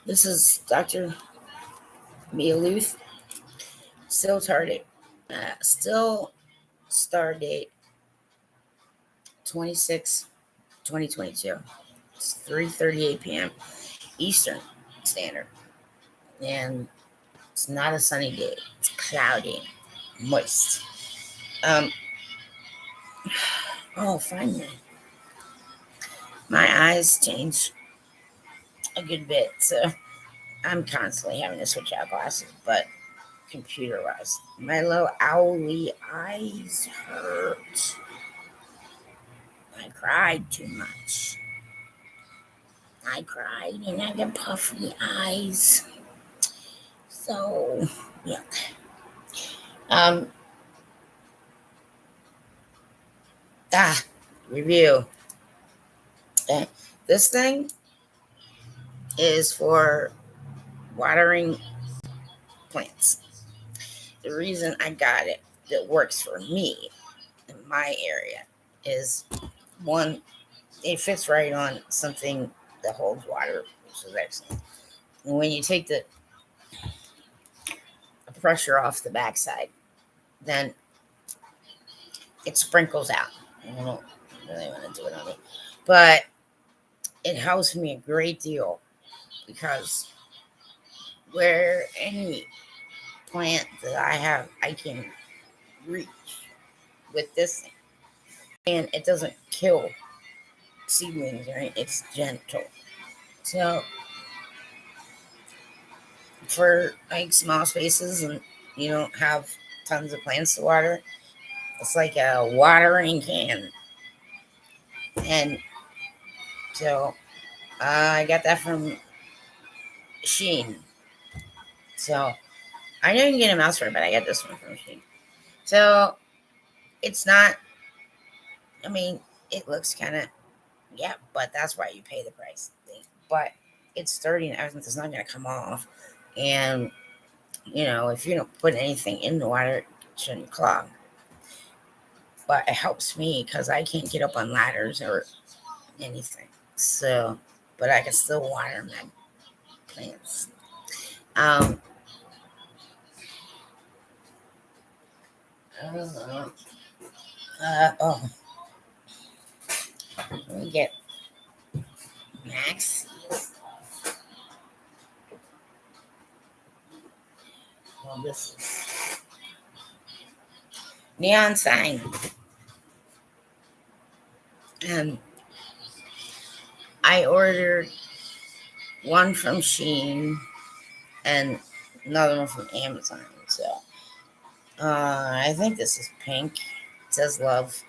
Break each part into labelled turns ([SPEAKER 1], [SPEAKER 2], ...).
[SPEAKER 1] This is Dr. Luth. Still target. Still start date 26, 2022. It's 3:38 p.m. Eastern Standard. And it's not a sunny day. It's cloudy, moist. Finally. My eyes changed a good bit, so I'm constantly having to switch out glasses, but computerized. My little owly eyes hurt. I cried too much. I cried and I got puffy eyes. So, yeah. Um, Review. This thing is for watering plants. The reason I got it that works for me in my area is one, it fits right on something that holds water, which is excellent. And when you take the pressure off the backside, then it sprinkles out. I don't really want to do it on me, but it helps me a great deal because where any plant that I have, I can reach with this thing, and it doesn't kill seedlings, right? It's gentle. So for like small spaces and you don't have tons of plants to water, it's like a watering can. And so I got that from Sheen. So I know you can get them elsewhere, but I got this one from Sheen. So it's not, I mean, it looks kind of, yeah, but that's why you pay the price. But it's sturdy and everything. It's not going to come off. And, if you don't put anything in the water, it shouldn't clog. But it helps me because I can't get up on ladders or anything. So, but I can still water my plants. Let me get Max. Well, this is neon sign. And I ordered one from Sheen and another one from Amazon. So I think this is pink. It says love.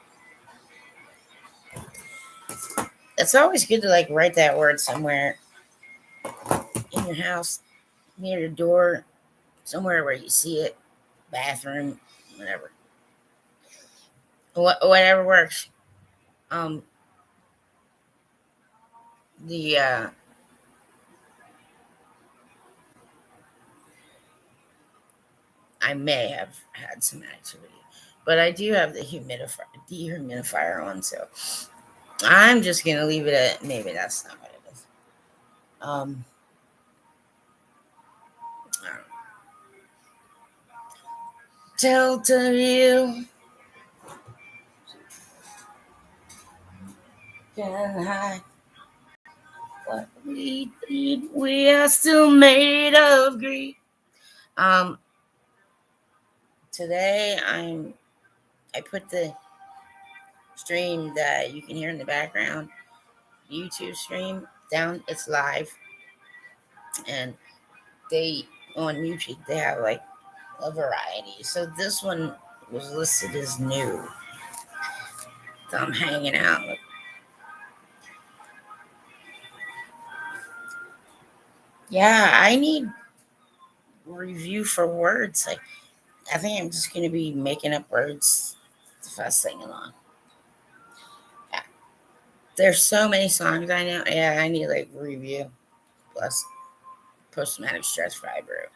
[SPEAKER 1] It's always good to write that word somewhere in your house, near your door, somewhere where you see it, bathroom, whatever. Whatever works. The I may have had some activity, but I do have the dehumidifier on, so I'm just gonna leave it at maybe that's not what it is. Delta View can hide what we did. We are still made of greed. Today I put the stream that you can hear in the background, YouTube stream, down. It's live, and they on YouTube they have a variety. So this one was listed as new. So I'm hanging out. Yeah, I need review for words. I think I'm just gonna be making up words the first thing along. Yeah. There's so many songs I know. Yeah, I need review plus post-traumatic stress fiber,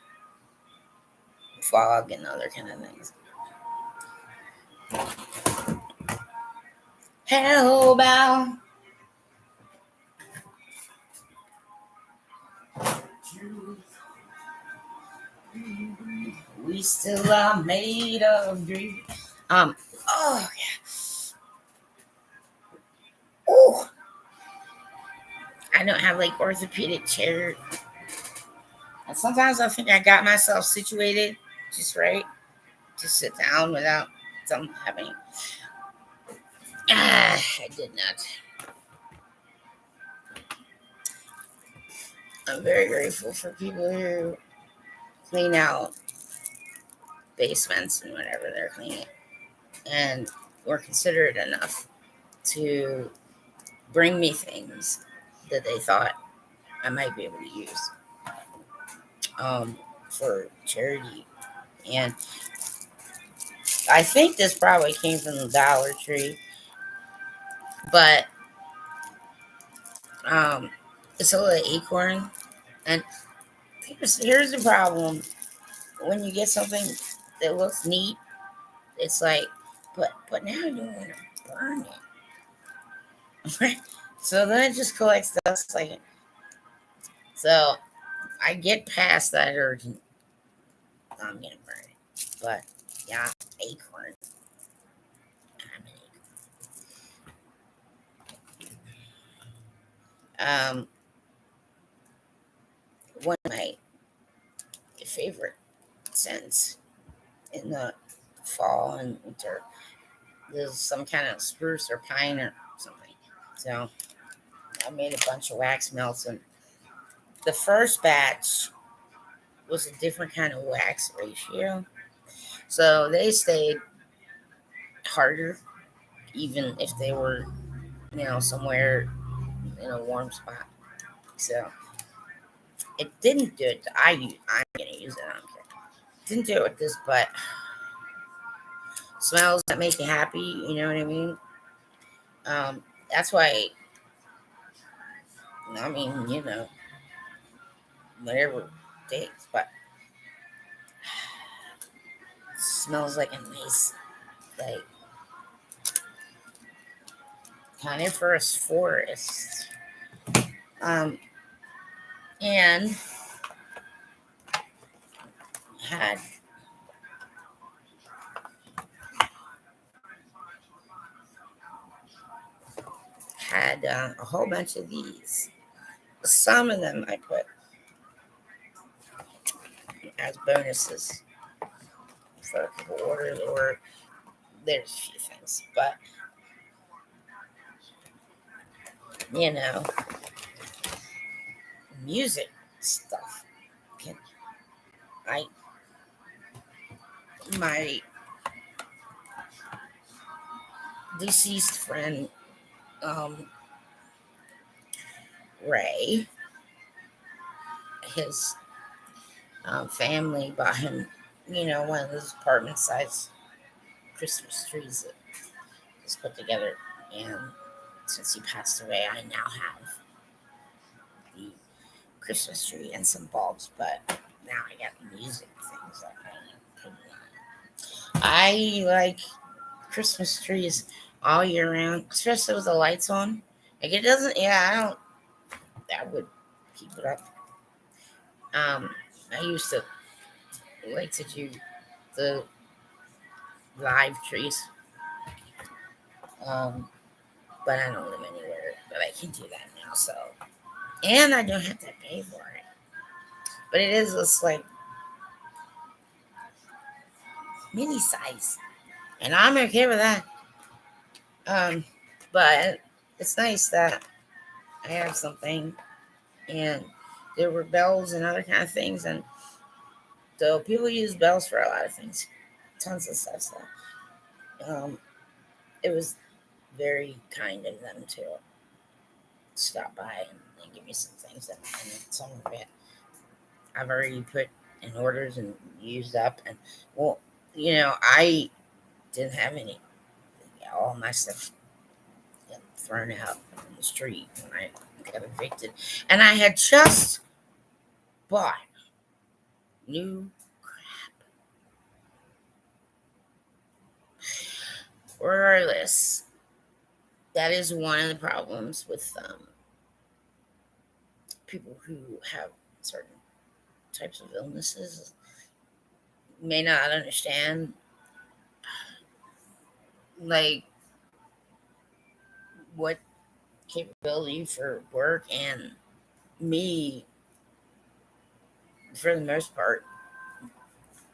[SPEAKER 1] fog, and other kind of things. Hellbound. We still are made of dreams. Um. Oh. Oh. I don't have like orthopedic chair, and sometimes I think I got myself situated just right to sit down without something happening. I did not. I'm very grateful for people who clean out basements and whatever they're cleaning, and were considerate enough to bring me things that they thought I might be able to use um, for charity. And I think this probably came from the Dollar Tree, but um, it's a little acorn. And here's the problem: when you get something that looks neat, it's like, but now you want to burn it. So then it just collects dust like, so I get past that urgent. I'm gonna burn it, but yeah, acorn. I'm an acorn. One of my favorite scents in the fall and winter. There's some kind of spruce or pine or something. So I made a bunch of wax melts, and the first batch was a different kind of wax ratio. So they stayed harder, even if they were, somewhere in a warm spot. So it didn't do it. I'm gonna use it. I don't care. Didn't do it with this, but smells that make you happy. You know what I mean? That's why. I mean, whatever it takes, but it smells like a nice, like coniferous forest. Um, and had a whole bunch of these. Some of them I put as bonuses for a couple orders, or there's a few things, but you know, music stuff. Can I my deceased friend um, Ray, his family bought him, one of those apartment size Christmas trees that was put together. And since he passed away, I now have the Christmas tree and some bulbs, but now I got music things that I put on. I like Christmas trees all year round, especially with the lights on. Like it doesn't, yeah, that would keep it up. Um, I used to like to do the live trees, um, but I don't live anywhere that I can do that now. So, and I don't have to pay for it. But it is just like mini size, and I'm okay with that. Um, but it's nice that I have something, and there were bells and other kind of things, and so people use bells for a lot of things, tons of stuff. So it was very kind of them to stop by and give me some things, and some of it I've already put in orders and used up, and well, I didn't have any. All my stuff got thrown out on the street when I got evicted, and I had just bought new crap. Regardless, that is one of the problems with people who have certain types of illnesses may not understand, like, what capability for work. And me, for the most part,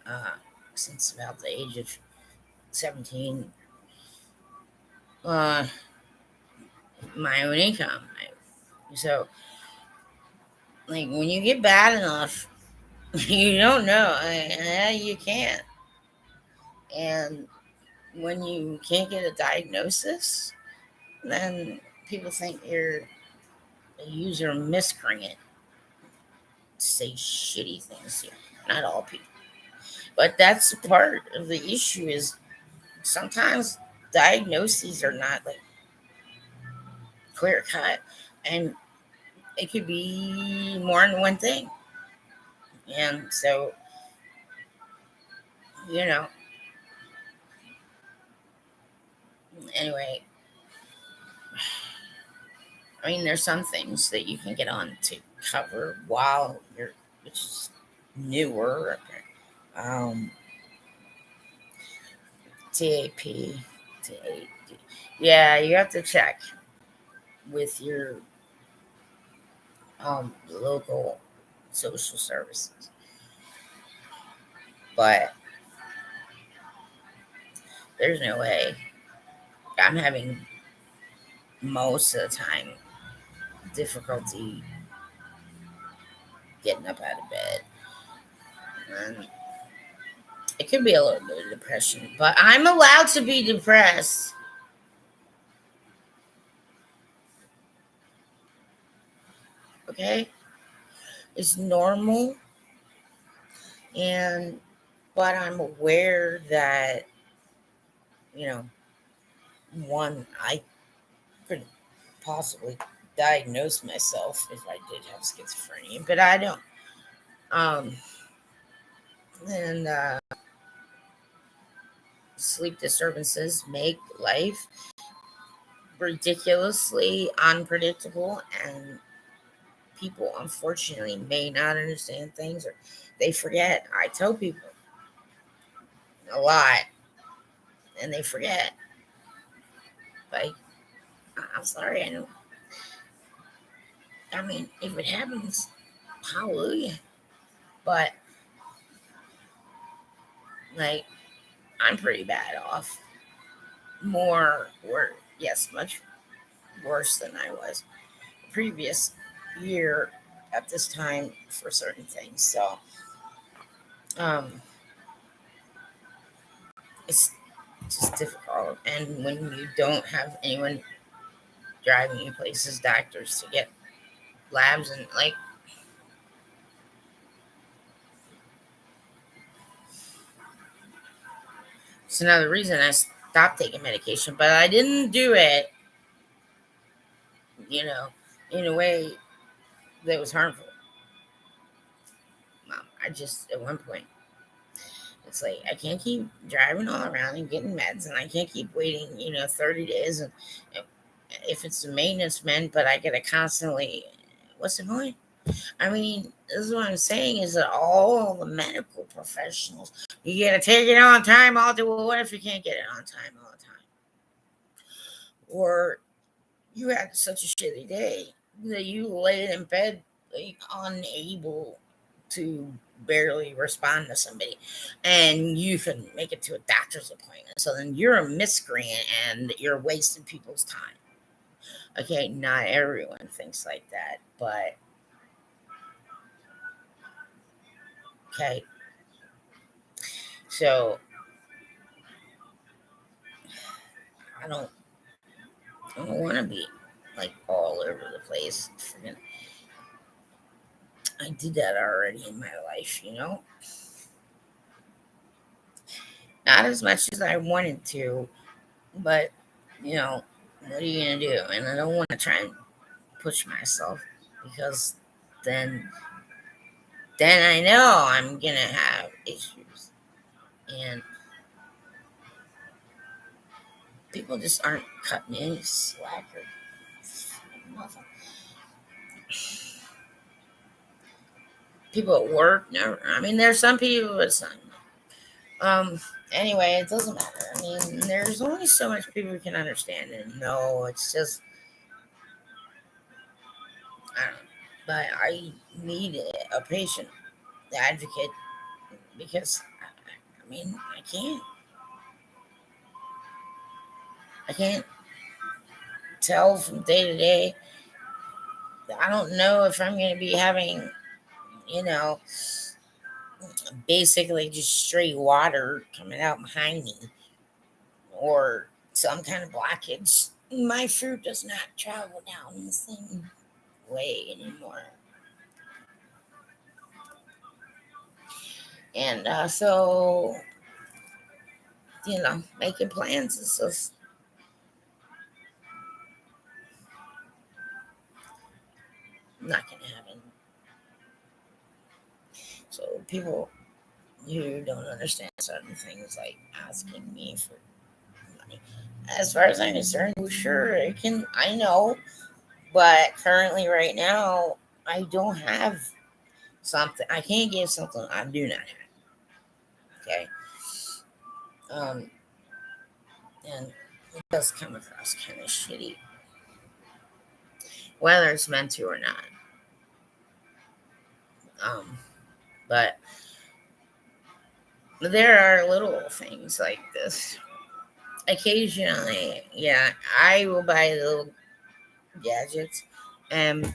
[SPEAKER 1] uh, since about the age of 17, uh, my own income. So, like, when you get bad enough, you don't know. You can't. And when you can't get a diagnosis, then people think you're a user miscreant. Say shitty things here. Not all people. But that's part of the issue is sometimes diagnoses are not like clear cut, and it could be more than one thing. And so, you know, anyway, I mean, there's some things that you can get on to cover while you're, which is newer. Um, TAP, TAD. Yeah, you have to check with your local social services. But there's no way. I'm having most of the time difficulty getting up out of bed. And it could be a little bit of depression, but I'm allowed to be depressed. Okay? It's normal. And, but I'm aware that, you know, one, I could possibly diagnose myself if I did have schizophrenia, but I don't. Um, and sleep disturbances make life ridiculously unpredictable, and people unfortunately may not understand things or they forget. I tell people a lot and they forget. Like, I'm sorry, I don't. I mean, if it happens, hallelujah. But, like, I'm pretty bad off. More, or yes, much worse than I was the previous year at this time for certain things. So, um, it's just difficult. And when you don't have anyone driving you places, doctors to get labs, and like, it's another reason I stopped taking medication. But I didn't do it, you know, in a way that was harmful. I just, at one point, it's like I can't keep driving all around and getting meds, and I can't keep waiting, 30 days. And if it's the maintenance men, but I gotta constantly, what's the point? I mean, this is what I'm saying is that all the medical professionals, you gotta take it on time. I'll do it. What if you can't get it on time all the time? Or you had such a shitty day that you laid in bed, like, unable to barely respond to somebody, and you couldn't make it to a doctor's appointment. So then you're a miscreant and you're wasting people's time. Okay, not everyone thinks like that, but okay. So I don't, I don't want to be like all over the place. I did that already in my life. Not as much as I wanted to, but what are you gonna do? And I don't want to try and push myself, because then I know I'm gonna have issues, and people just aren't cutting any slack or nothing. People at work never. I mean, there's some people, but some. Um. Anyway, it doesn't matter. I mean, there's only so much people can understand, and no, it's just I don't know. But I need a patient advocate because I mean, I can't tell from day to day. I don't know if I'm going to be having, you know, basically just straight water coming out behind me or some kind of blockage. My fruit does not travel down the same way anymore. And so, making plans is just not going to happen. So, people who don't understand certain things, like asking me for money, as far as I'm concerned, well, sure, it can, I know, but currently, right now, I don't have something. I can't give something I do not have. Okay. Um, and it does come across kind of shitty, whether it's meant to or not. Um, but there are little things like this. Occasionally, yeah, I will buy little gadgets, and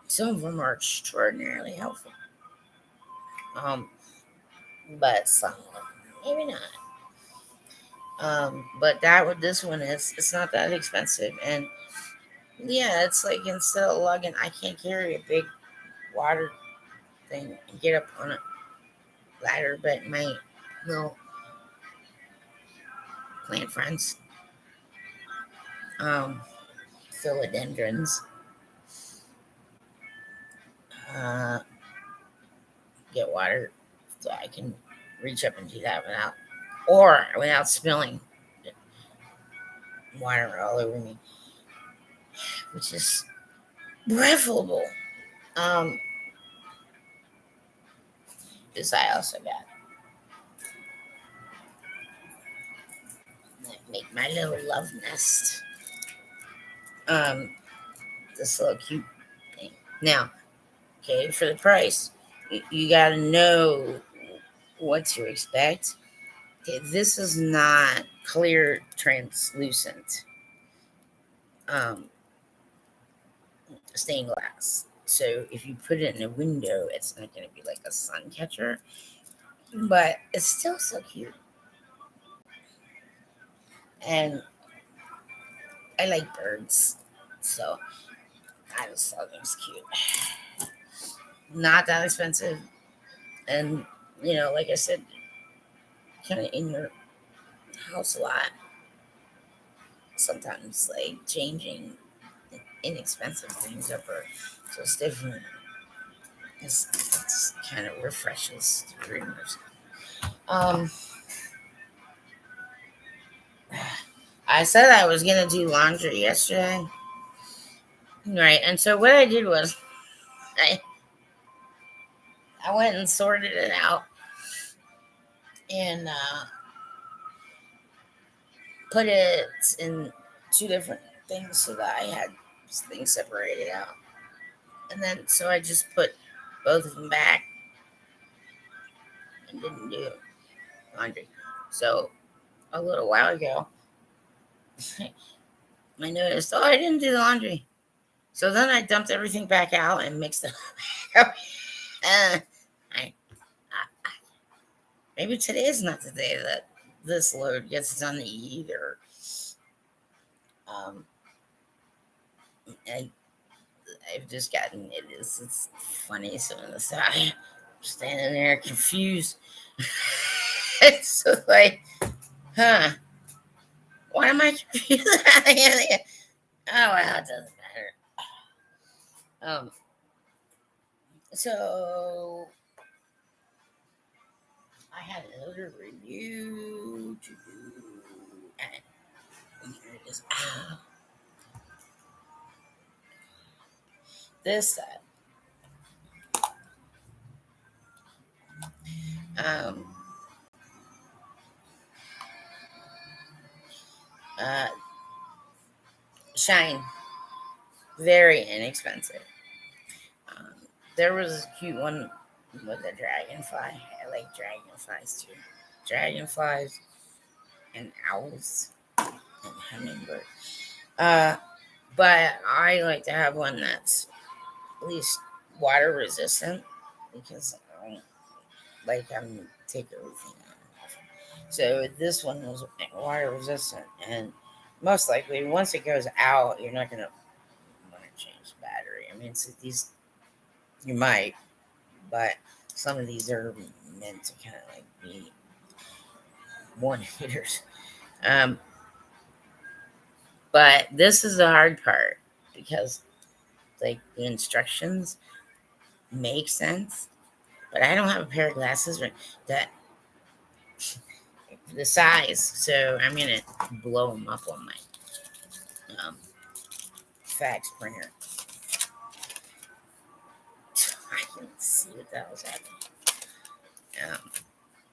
[SPEAKER 1] some of them are extraordinarily helpful. Um, but some of them, maybe not. But this one is, it's not that expensive, and yeah, it's like instead of lugging, I can't carry a big water thing and get up on a ladder, but my little plant friends, um, philodendrons, uh, get water, so I can reach up and do that without spilling water all over me, which is preferable. Um, this I also got. Make my little love nest. Um, this little cute thing. Now, okay, for the price, you got to know what to expect. Okay, this is not clear translucent um, stained glass. So if you put it in a window, it's not going to be like a sun catcher, but it's still so cute. And I like birds, so I just thought it was cute. Not that expensive, and like I said, kind of in your house a lot. Sometimes, like changing inexpensive things up or just different. It's kind of refreshes the dreamers. Um, I said I was gonna do laundry yesterday, right? And so what I did was I I went and sorted it out and put it in two different things so that I had things separated out. And then so I just put both of them back and didn't do laundry. So a little while ago, I noticed, oh, I didn't do the laundry. So then I dumped everything back out and mixed it up. uh, I, maybe today is not the day that this load gets done either. Um, I, I've just gotten it's funny. So on the side, I'm standing there confused. It's just like, huh? Why am I confused? Oh well, it doesn't matter. So I had another review to do, and here it is. This Um, uh, Shine, very inexpensive. Um, there was a cute one with a dragonfly. I like dragonflies too. Dragonflies and owls and hummingbirds. Uh, but I like to have one that's at least water resistant because I don't like I'm take everything off. So this one was water resistant, and most likely once it goes out, you're not gonna want to change the battery. I mean, so these you might, but some of these are meant to kind of like be one hitters. Um, but this is the hard part because like the instructions make sense, but I don't have a pair of glasses that the size, so I'm gonna blow them up on my um, fax printer. I can see what the hell's happening.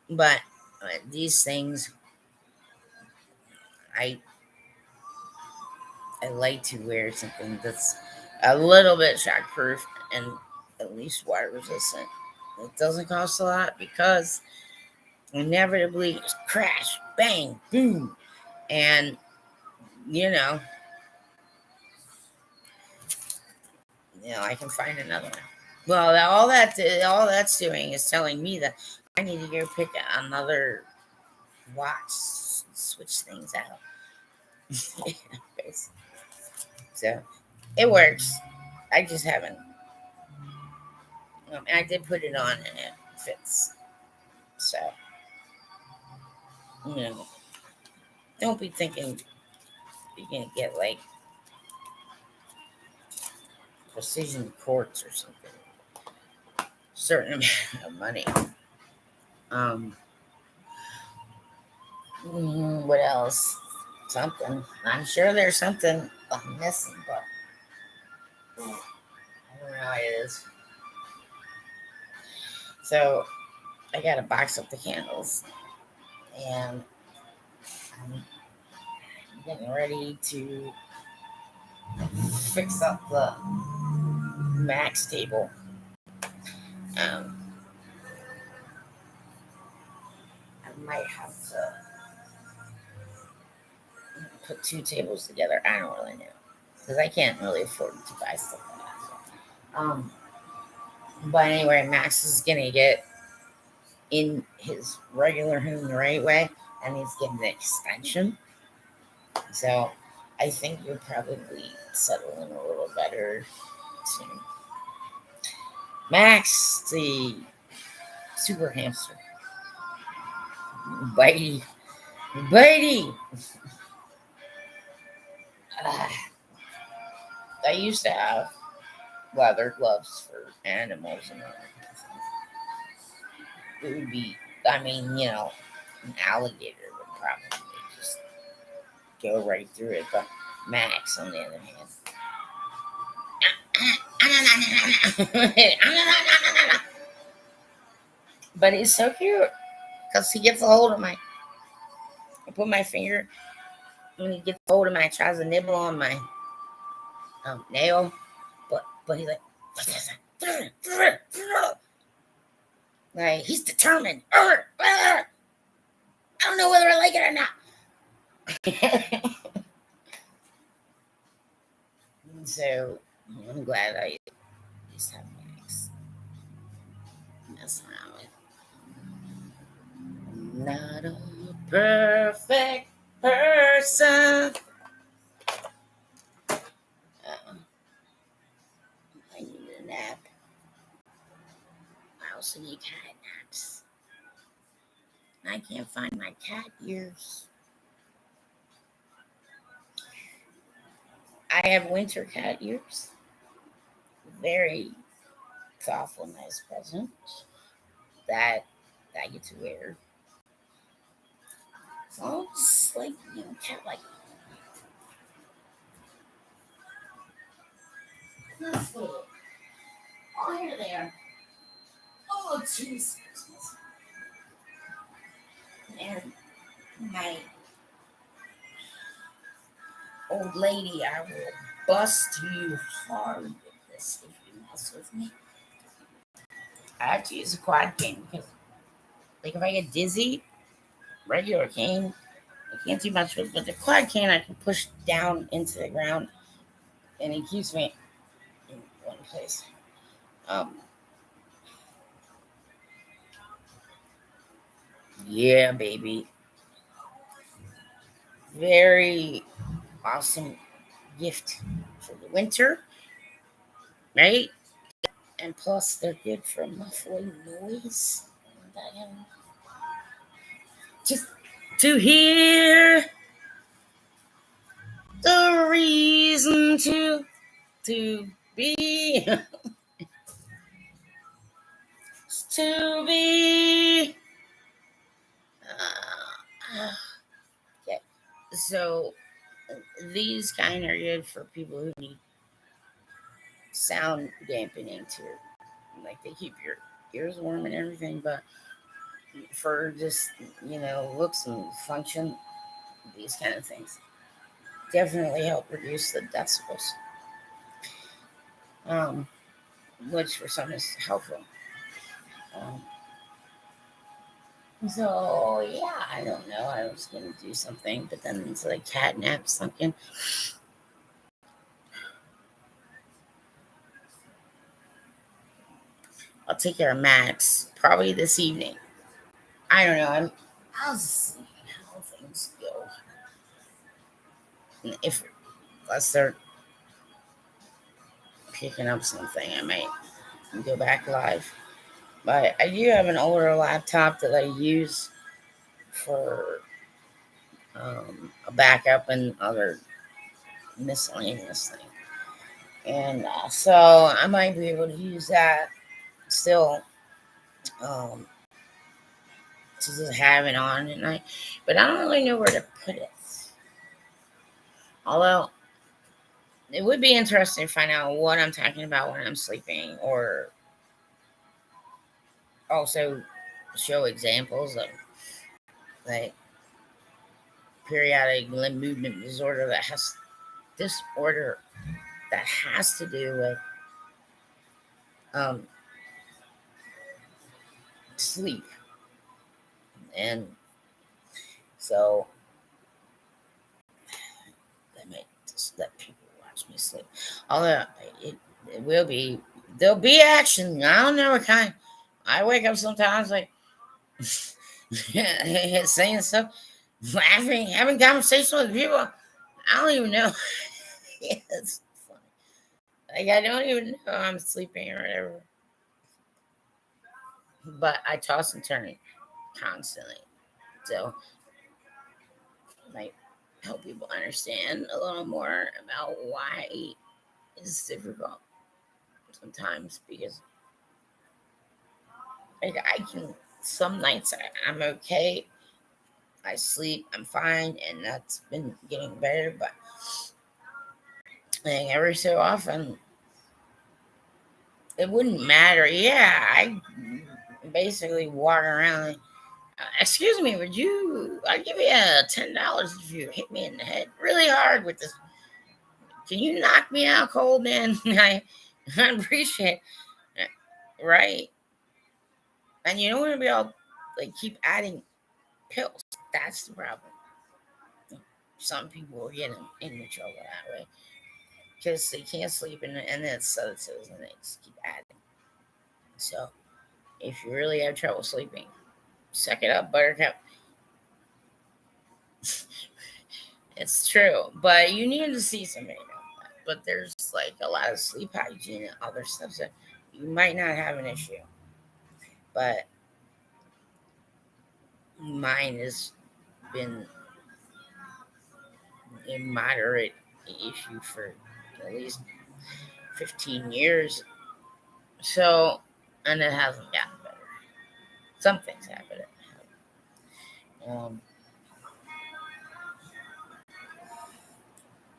[SPEAKER 1] But these things, I I like to wear something that's a little bit shockproof and at least water resistant. It doesn't cost a lot because inevitably crash, bang, boom, and you know, I can find another one. Well, all that's doing is telling me that I need to go pick another watch, switch things out. So it works. I just haven't. I did put it on and it fits. So you know, don't be thinking you're gonna get like precision quartz or something. Certain amount of money. Um, what else? Something. I'm sure there's something I'm missing, but I don't know how it is. So I gotta box up the candles, and I'm getting ready to fix up the max table. Um, I might have to put two tables together. I don't really know because I can't really afford to buy stuff like that. So, but anyway, Max is gonna get in his regular home the right way, and he's getting an extension. So I think you'll probably settle in a little better soon. Max, the super hamster, bitey, bitey. Uh, I used to have leather gloves for animals and all that. It would be, I mean, an alligator would probably just go right through it, but Max, on the other hand, but he's so cute because he gets a hold of I put my finger, when he gets a hold of tries to nibble on my nail, but he's like, like he's determined. I don't know whether I like it or not. So I'm glad I just have Max mess around with. Not a perfect person. I need a nap. I also need cat naps. I can't find my cat ears. I have winter cat ears. Very thoughtful, nice present that I get to wear. So it's like, cat like. Let's see. Oh, here they are. Oh, jeez. And my old lady, I will bust you hard with this if you mess with me. I have to use a quad cane because, like, if I get dizzy, regular cane, I can't do much with. But the quad cane, I can push down into the ground, and it keeps me in one place. Um, yeah, baby, very awesome gift for the winter, right? And plus, they're good for muffling noise. Just to hear the reason to be to be. Okay, so these kind are good for people who need sound dampening too. Like they keep your ears warm and everything, but for just looks and function, these kind of things definitely help reduce the decibels, um, which for some is helpful. Um, so yeah, I don't know. I was gonna do something, but then it's like catnap something. I'll take care of Max probably this evening. I don't know. I'll see how things go. If unless they're picking up something, I might go back live. But I do have an older laptop that I use for a backup and other miscellaneous thing. And so I might be able to use that still um, to just have it on at night. But I don't really know where to put it. Although it would be interesting to find out what I'm talking about when I'm sleeping, or also show examples of like periodic limb movement disorder that has to do with um, sleep. And so I might just let people watch me sleep. Although it will be, there'll be action. I don't know what kind. I wake up sometimes like saying stuff, laughing, having conversations with people. I don't even know. It's funny. Like I don't even know I'm sleeping or whatever. But I toss and turn constantly. So it might help people understand a little more about why it's difficult sometimes, because like I can some nights I'm okay. I sleep, I'm fine, and that's been getting better, but like every so often it wouldn't matter. Yeah, I basically walk around like, excuse me, would you? I'd give you $10 if you hit me in the head really hard with this. Can you knock me out cold, man? I appreciate it, right? And you don't want to be all like keep adding pills. That's the problem. Some people will get into trouble that way because they can't sleep and it's sedatives and they just keep adding. So if you really have trouble sleeping, suck it up, Buttercup. It's true, but you need to see somebody about that. But there's like a lot of sleep hygiene and other stuff that you might not have an issue, but mine has been a moderate issue for at least 15 years. So, and it hasn't gotten better. Some things happen. Um,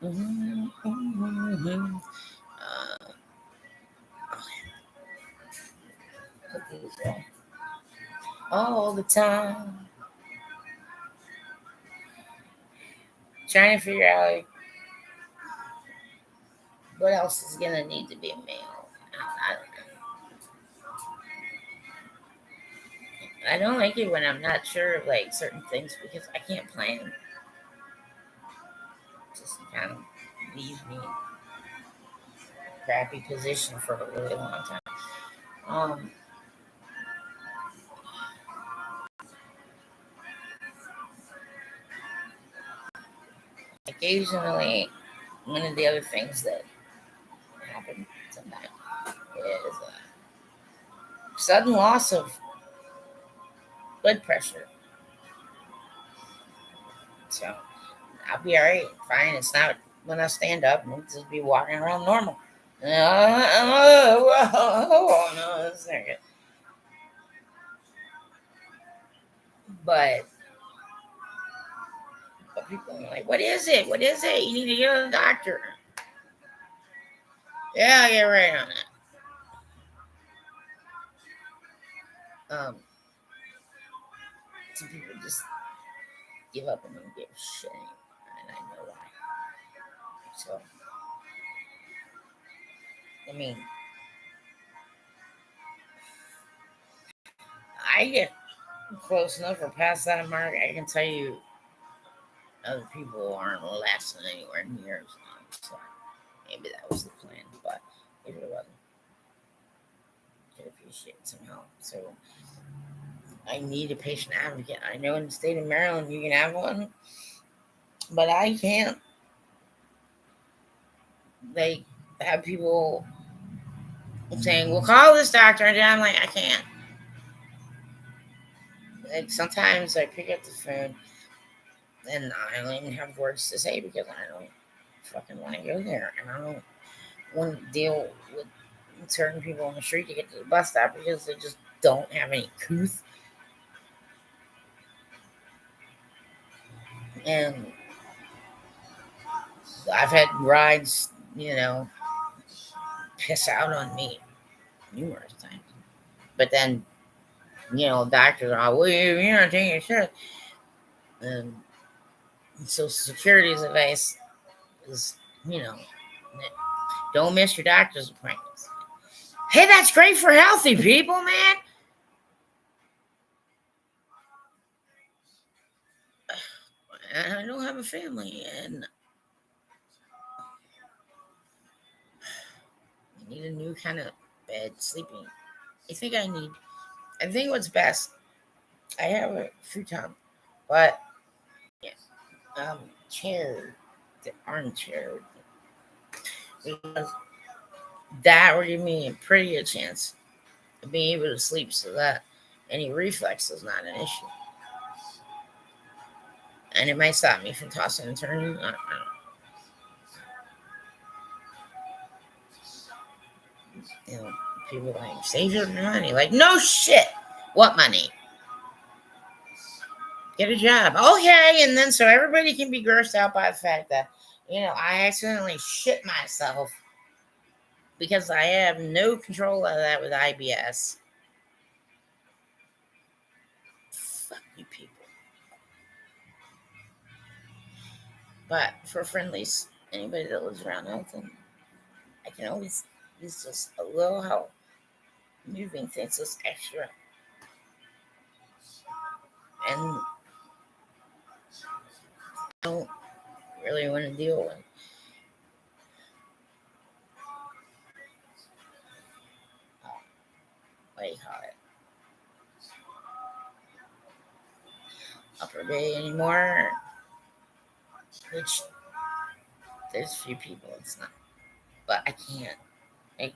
[SPEAKER 1] mhm, mhm, mhm. Uh, put these all the time. trying to figure out like, what else is gonna need to be a male. I don't know. I don't like it when I'm not sure of like certain things because I can't plan. Just kind of leaves me in a crappy position for a really long time. Um, Occasionally, one of the other things that happen sometimes is sudden loss of blood pressure. So I'll be all right, fine. It's not when I stand up, I'll just be walking around normal. Oh, no, that's not good. But people are like, what is it? What is it? You need to go to the doctor. Yeah, I'll get right on that. Some people just give up and don't give a shit anymore, and I know why. So, I mean, I get close enough or past that mark, I can tell you other people aren't lasting anywhere near as long. So maybe that was the plan, but if it wasn't, I could appreciate some help. So I need a patient advocate. I know in the state of Maryland you can have one, but I can't. They have people saying, "Well, call this doctor," and I'm like, I can't. Like sometimes I pick up the phone and I don't even have words to say because I don't fucking want to go there, and I don't want to deal with certain people on the street to get to the bus stop because they just don't have any couth. And I've had rides, piss out on me numerous times. But then, doctors are, well, you're not taking your shit. And Social Security's advice is, don't miss your doctor's appointments. Hey, that's great for healthy people, man. I don't have a family, and I need a new kind of bed sleeping. I think what's best, I have a futon, but chair, the armchair, because that would give me a pretty good chance of being able to sleep so that any reflex is not an issue. And it might stop me from tossing and turning. I don't know. People like, save your money. Like, no shit. What money? Get a job. Okay. And then so everybody can be grossed out by the fact that, I accidentally shit myself because I have no control of that with IBS. Fuck you people. But for friendlies, anybody that lives around Elton, I can always use just a little help moving things just extra. And I don't really want to deal with, what do you call it, upper bay anymore, which there's a few people it's not, but I can't. Like,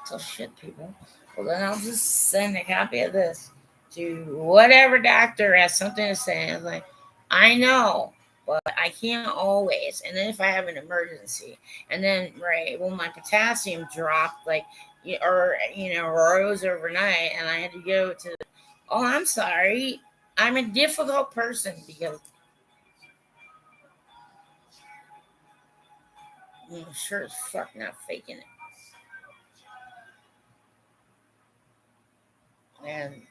[SPEAKER 1] tough shit, people. Well, then I'll just send a copy of this to whatever doctor has something to say. I was like, I know, but I can't always. And then if I have an emergency, and then right, well, my potassium dropped, like, or rose overnight, and I had to go to. Oh, I'm sorry. I'm a difficult person because sure as fuck not faking it. And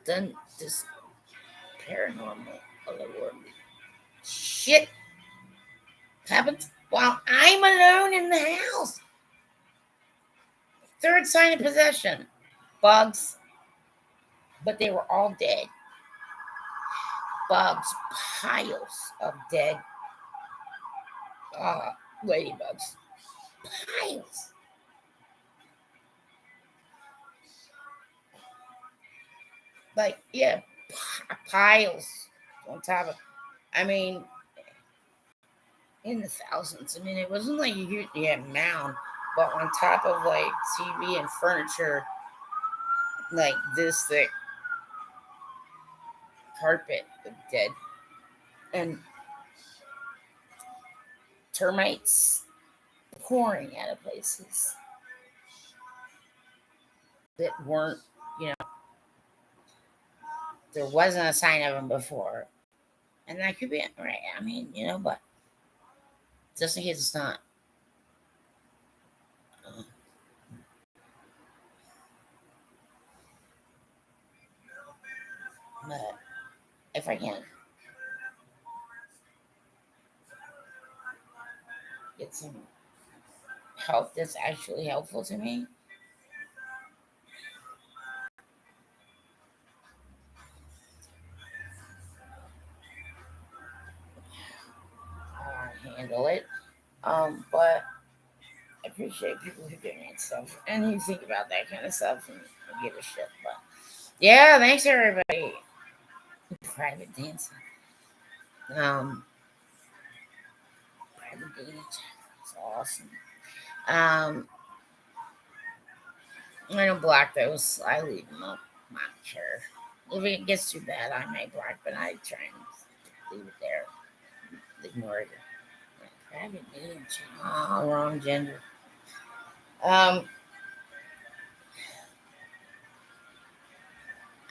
[SPEAKER 1] then this paranormal otherworldly shit Happens while I'm alone in the house. Third sign of possession. Bugs, but they were all dead. Bugs, piles of dead ladybugs. Piles. Like, yeah, piles on top of, I mean, in the thousands. I mean, it wasn't like you had a mound, but on top of like TV and furniture, like this thick carpet of dead. And termites pouring out of places that weren't, you know, there wasn't a sign of them before. And that could be right. I mean, but just in case it's not. uh, But if I can get some help that's actually helpful to me, I'll handle it. But I appreciate people who donate stuff and who think about that kind of stuff and give a shit. But yeah, thanks everybody. Private dancing. Um, private dating. It's awesome. Um, I don't block those. I leave them up. I don't care. If it gets too bad, I may block, but I try and leave it there. Ignore it. Private dating. Oh, wrong gender. Um,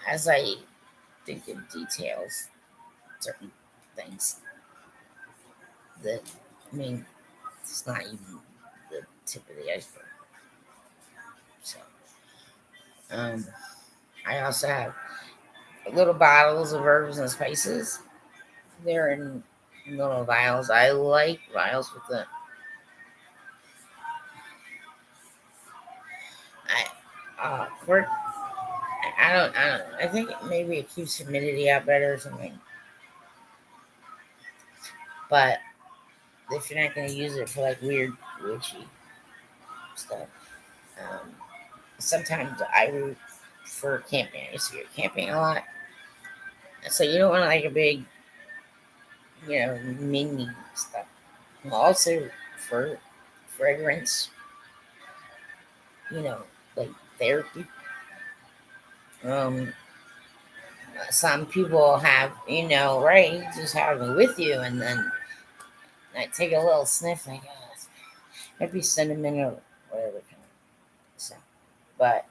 [SPEAKER 1] as I think of details, certain things that, I mean, it's not even the tip of the iceberg. So, um, I also have little bottles of herbs and spices. They're in little vials. I like vials with the. For I don't. I think maybe it keeps humidity out better or something. But if you're not going to use it for like weird witchy stuff, um, sometimes I root for camping. I used to go camping a lot, so you don't want like a big, mini stuff. Also for fragrance, you know, like therapy. Um, some people have, right, you just have it with you, and then I take a little sniff, and I go, maybe cinnamon or whatever kind of stuff. But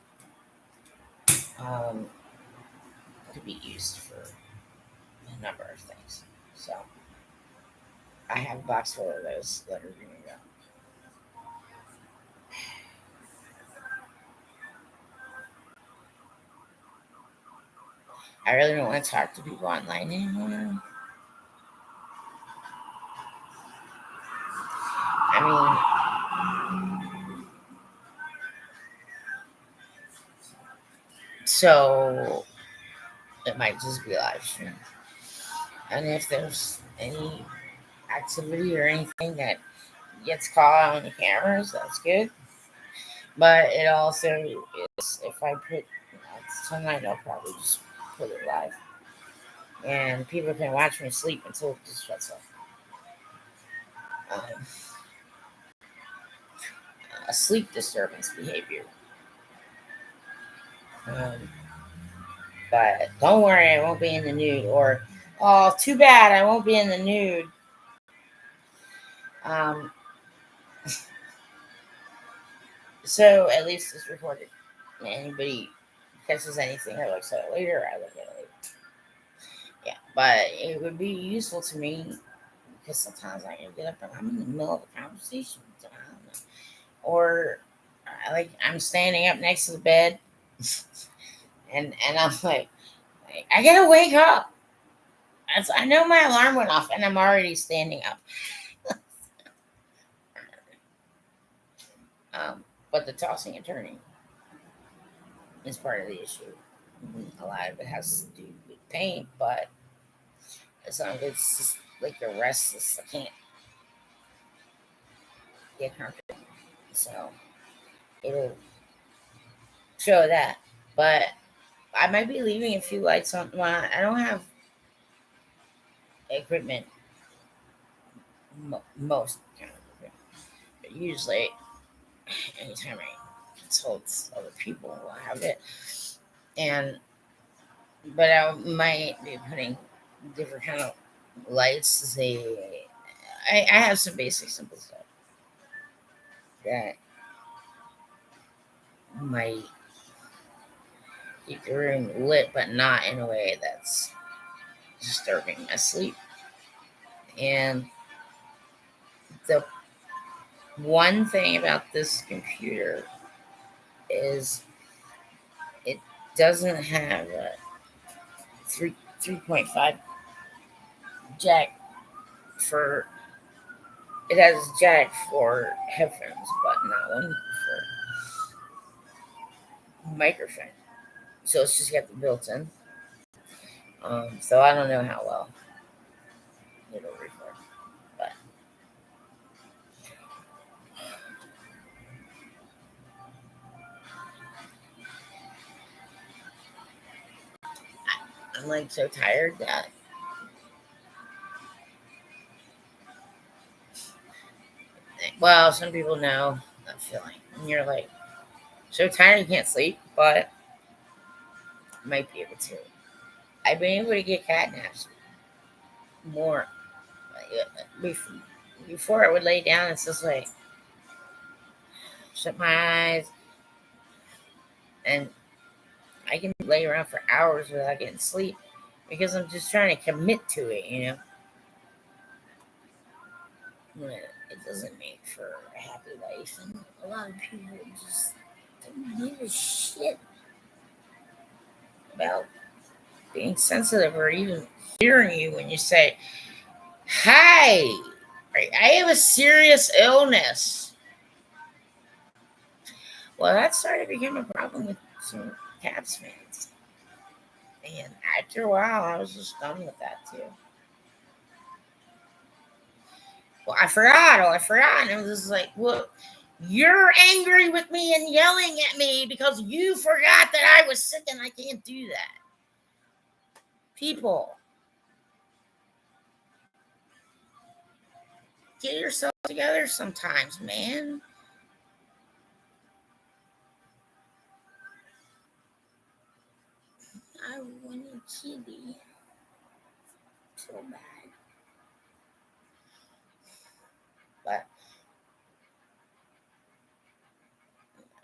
[SPEAKER 1] um, it could be used for a number of things. So I have a box full of those that are going to go. I really don't want to talk to people online anymore. I mean, so it might just be live stream. And if there's any activity or anything that gets caught on the cameras, that's good. But it also is, if I put, tonight I'll probably just put it live. And people can watch me sleep until it just shuts off. Um, a sleep disturbance behavior. Um, but don't worry, I won't be in the nude. Or, oh, too bad, I won't be in the nude. Um, so at least it's recorded. Anybody catches anything or looks at it later, I look at it later. Yeah, but it would be useful to me because sometimes I can get up and I'm in the middle of a conversation, or I'm standing up next to the bed, and I'm like, I gotta wake up. I know my alarm went off, and I'm already standing up. But the tossing and turning is part of the issue. A lot of it has to do with pain, but some of it's just like you're restless. I can't get comfortable. So it'll show that. But I might be leaving a few lights on. Well, I don't have equipment most kind of equipment. But usually, anytime I consult other people, will have it. And but I might be putting different kind of lights to say. I have some basic simple stuff that might keep the room lit, but not in a way that's disturbing my sleep. And the one thing about this computer is it doesn't have a 3.5 jack for it has a jack for headphones, but not one for microphone. So it's just got the built-in. So I don't know how well it'll record, but I'm like so tired that well, some people know that feeling. And you're like so tired you can't sleep, but might be able to. I've been able to get cat naps more. Before I would lay down, it's just like shut my eyes and I can lay around for hours without getting sleep because I'm just trying to commit to it, you know. But it doesn't make for a happy life, and a lot of people just don't give a shit about being sensitive or even hearing you when you say, "Hi, I have a serious illness." Well, that started to become a problem with some Cavs fans. And after a while, I was just done with that too. Well, I forgot. Oh, I forgot. And it was just like, well, you're angry with me and yelling at me because you forgot that I was sick and I can't do that. People, get yourself together sometimes, man. I want a kitty so bad. But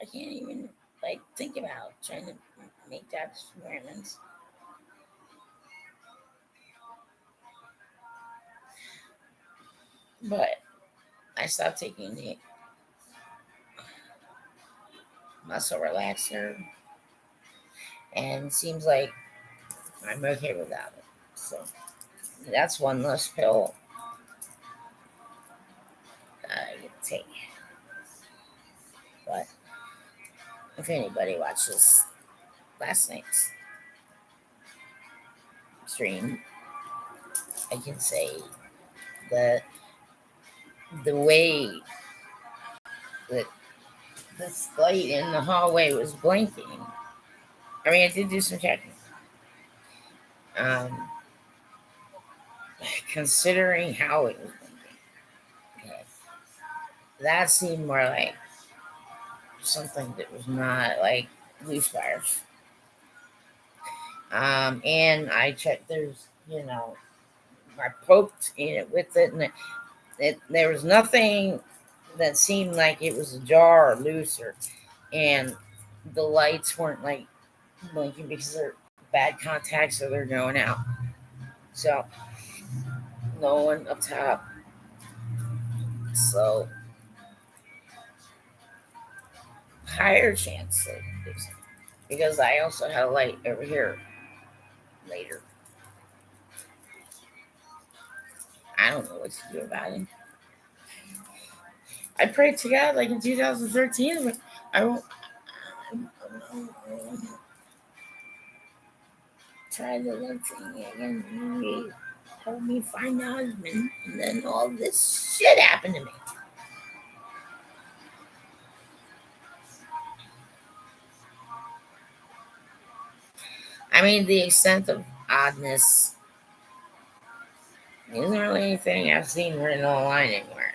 [SPEAKER 1] I can't even like think about trying to make that experiments. But I stopped taking the muscle relaxer and it seems like I'm okay without it. So that's one less pill I can take. But if anybody watches last night's stream, I can say that the way that this light in the hallway was blinking. I mean, I did do some checking. Um, Considering how it was blinking, okay, that seemed more like something that was not like loose wires. And I checked. There's, I poked in it with it, and there was nothing that seemed like it was ajar or looser, and the lights weren't like blinking because they're bad contacts or they're going out. So no one up top. So higher chance that it's because I also had a light over here later. I don't know what to do about it. I prayed to God like in 2013. But I won't. Try the love thing again. Maybe help me find a husband, and then all this shit happened to me. I mean, the extent of oddness isn't really anything I've seen written online anywhere.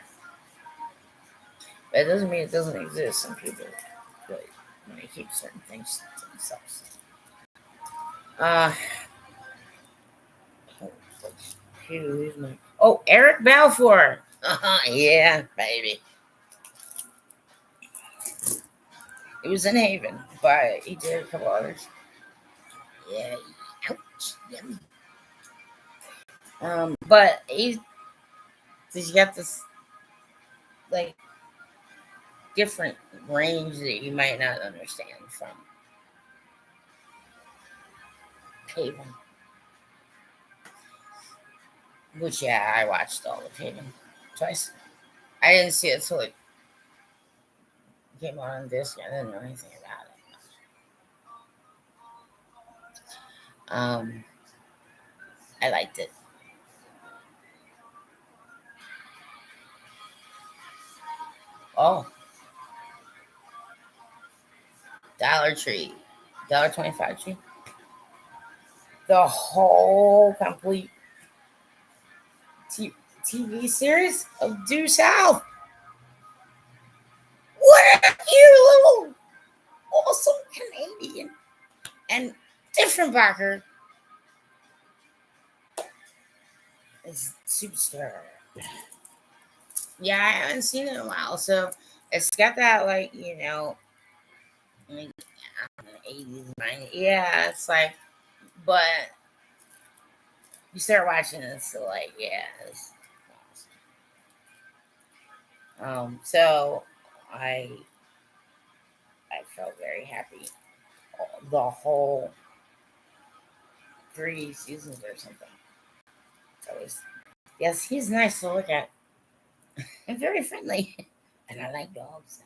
[SPEAKER 1] But it doesn't mean it doesn't exist. Some people really want to keep certain things to themselves. Who's my? Oh, Eric Balfour. Yeah, baby. He was in Haven, but he did a couple others. Yeah, ouch, yummy. But he's got this like different range that you might not understand from Haven. Which yeah, I watched all of Haven twice. I didn't see it till it came on disc. I didn't know anything about it. I liked it. Oh, Dollar Tree, $1.25 tree. The whole complete TV series of Due South. What a cute little awesome Canadian and different Barker is superstar. Yeah, I haven't seen it in a while, so it's got that like like 80s, 90s. Yeah, it's like, but you start watching it, so like, yeah. So I I felt very happy. The whole 3 seasons or something. So yes, he's nice to look at and very friendly, and I like dogs.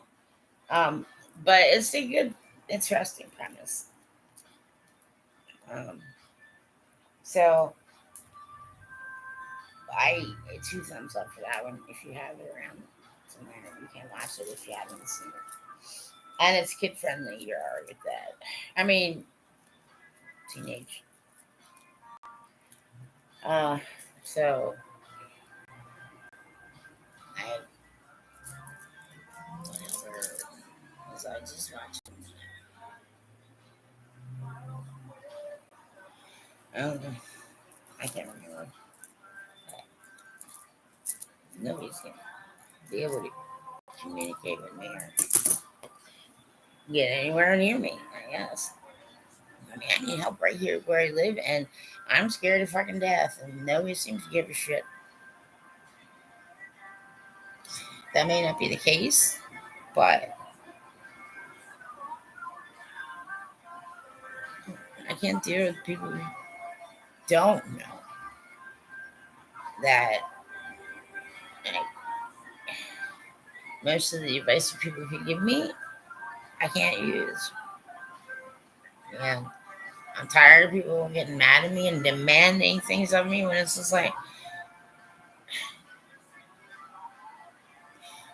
[SPEAKER 1] But it's a good, interesting premise. Um, so I 2 thumbs up for that one. If you have it around somewhere, you can watch it if you haven't seen it. And it's kid friendly. You're alright with that. I mean, teenage. Uh, so I whatever was I just watching? I don't know. I can't remember. Nobody's gonna be able to communicate with me or get anywhere near me. I guess. I mean, I need help right here where I live, and I'm scared of fucking death, and nobody seems to give a shit. That may not be the case, but I can't deal with people who don't know that like, most of the advice that people can give me, I can't use. Yeah, I'm tired of people getting mad at me and demanding things of me when it's just like,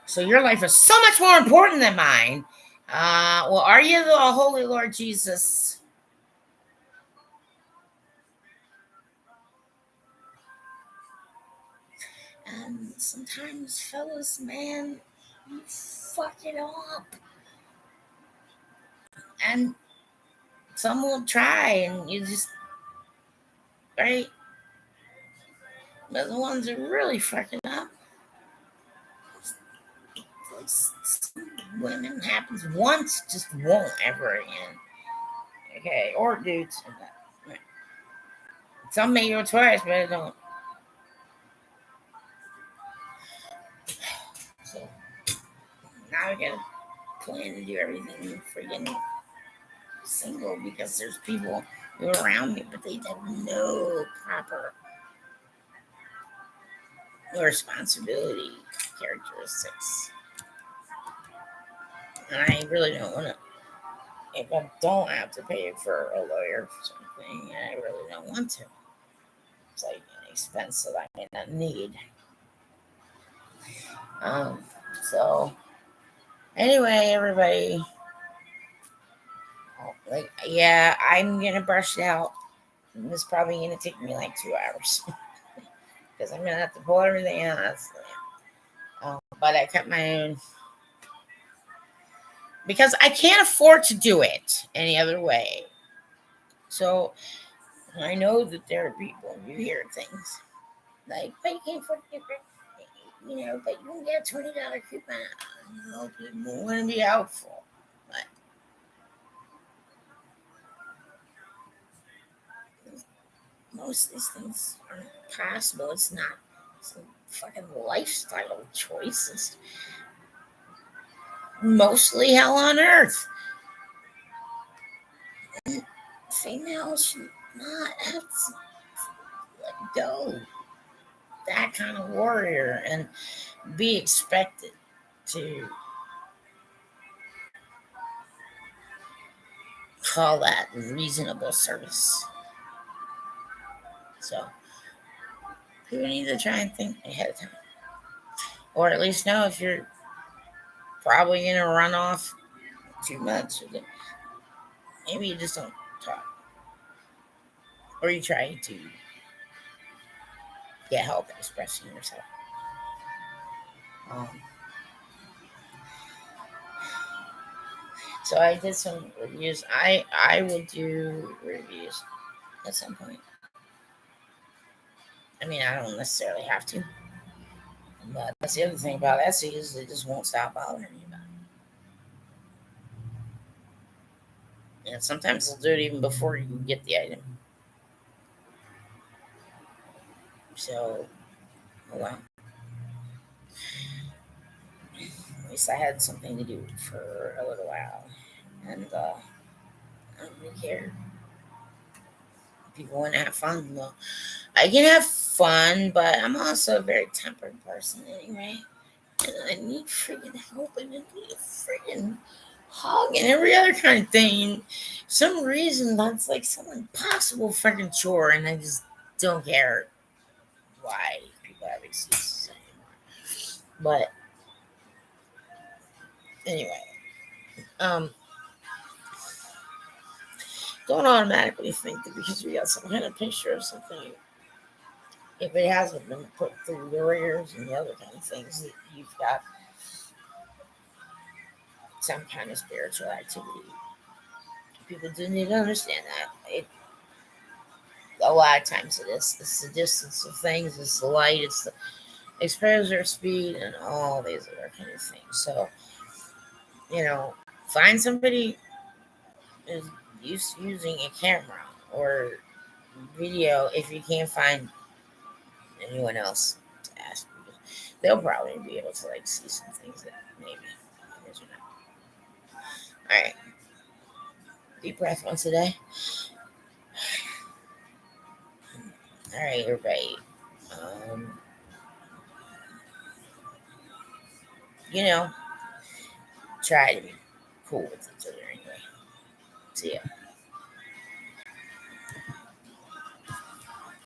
[SPEAKER 1] so your life is so much more important than mine. Well, are you the Holy Lord Jesus? And sometimes, fellas, man, you fuck it up. And some will try, and you just, right? But the ones that really fucking up, like women happens once, just won't ever again. Okay, or dudes. Some may go twice, but it don't. So now I gotta plan to do everything freaking single because there's people who are around me, but they have no proper responsibility characteristics. And I really don't want to. If I don't have to pay for a lawyer for something, I really don't want to. It's like an expense that I may not need. Um, so anyway, everybody, like, yeah, I'm gonna brush it out. It's probably gonna take me like 2 hours because I'm gonna have to pull everything out. But I cut my own because I can't afford to do it any other way. So I know that there are people, you hear things like, but you can't afford to but you can get a $20 coupon. People want to be helpful. But most of these things aren't possible. It's not. It's a fucking lifestyle choice. It's mostly hell on earth. Females should not have to let go that kind of warrior and be expected to call that reasonable service. So people need to try and think ahead of time, or at least know if you're probably going to run off too much. Maybe you just don't talk, or you try to get help expressing yourself. Um, so I did some reviews. I will do reviews at some point. I mean, I don't necessarily have to, but that's the other thing about Etsy is it just won't stop bothering me about it. And sometimes they'll do it even before you get the item. So, oh well. At least I had something to do for a little while, and I don't really care. People want to have fun. Well, I can have fun, but I'm also a very tempered person anyway. And I need freaking help and I need a freaking hug and every other kind of thing. Some reason that's like some impossible freaking chore, and I just don't care why people have excuses anymore. But anyway, um, don't automatically think that because we got some kind of picture of something, if it hasn't been put through the layers and the other kind of things, that you've got some kind of spiritual activity. People do need to understand that. A lot of times it is. It's the distance of things, it's the light, it's the exposure speed, and all these other kind of things. So, find somebody who's using a camera or video if you can't find anyone else to ask. They'll probably be able to like see some things that maybe others are not. All right, deep breath once a day. All right, everybody. Um, you know, try to be cool with each other anyway. See ya.